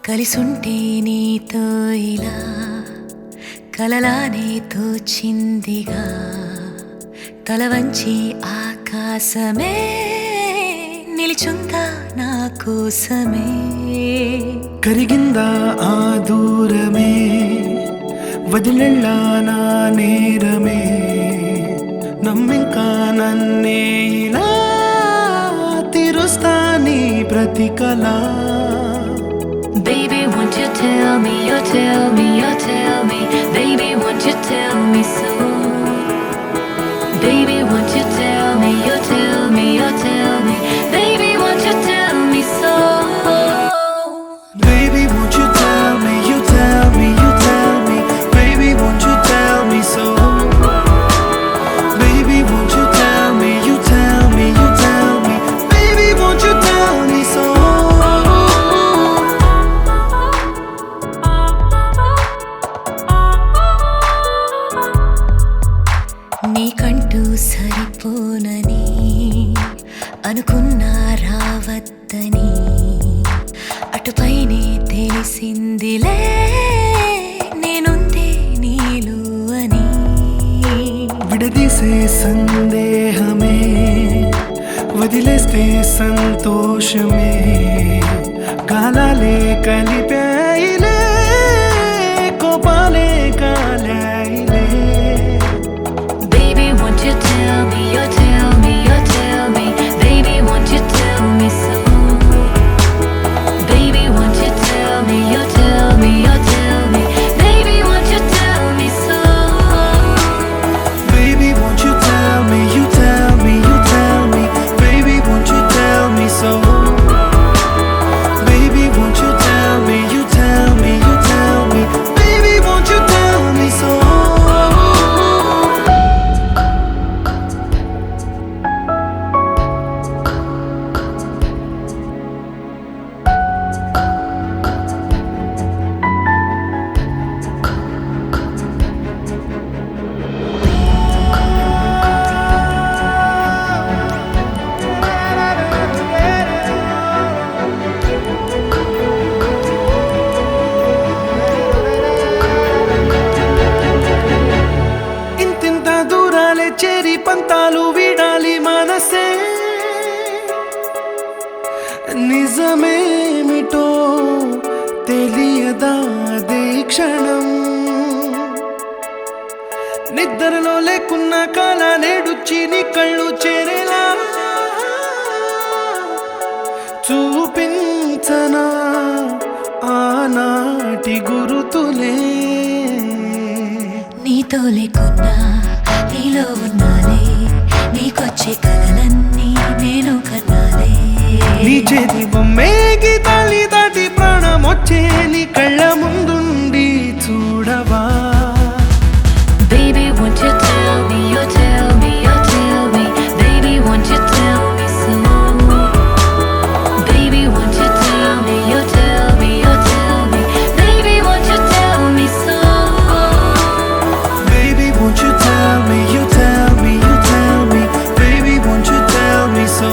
కలిసుంటే నీతో ఇలా కలలానే తోచిందిగా తల వంచి ఆకాశమే నిలిచుందా నా కోసమే కరిగిందా ఆ దూరమే వదిలెళ్ళా నా నేరమే నమ్మింకా నన్నే ఇలా తీరుస్తా నీ ప్రతి కళ Baby, won't you tell me, you tell me, you tell me Baby, won't you tell me so Baby, won't you tell me, you tell me, you tell me Baby, won't you tell me so Baby, won't you tell me, you tell me, you tell me Baby, won't you tell me so Baby, won't you tell me, you tell me, you tell me Baby, won't you tell me so నీకంటూ సరిపోనని అనుకున్నా రావద్దని అటుపైనే తెలిసిందిలే నేనుందే నీలో అని విడదీసే సందేహమే వదిలేస్తే సంతోషమే కాలాలే కలిపాయిలే కోపాలే కాలాయిలే Baby, won't you tell me, you tell me, you tell me Baby, won't you tell me so Baby, won't you tell me, you tell me, you tell me Baby, won't you tell me so Baby, won't you tell me, you tell me, you tell me Baby, won't you tell me so Baby, won't you tell me, you tell me, you tell me Baby, won't you tell me so చేరి పంతాలు వీడాలి మనసే నిజమేమిటో తెలియదా క్షణం నిద్రలో లేకున్న కాల నేడుచ్చి నీ కళ్ళు చేరేలా చూపించనా ఆనాటి గురుతులే నీతో లేకున్నా నీలో ఉన్నాలే నీకొచ్చే కలలన్నీ నేను కన్నాలే నీ చేతి బొమ్మే గీతాలి దాటి ప్రాణం వచ్చే నీ కళ్ళ ముందుండి చూడవా Baby, won't you tell me, you tell me, you tell me Baby, won't you tell me so Baby, won't you tell me, you tell me, you tell me Baby, won't you tell me so Baby, won't you tell me, you tell me, you tell me Baby, won't you tell me so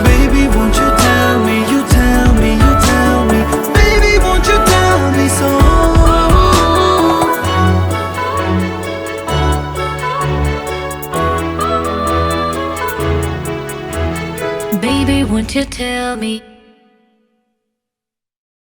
Baby, won't you tell me, you tell me, you tell me Baby, won't you tell me so Baby, won't you tell me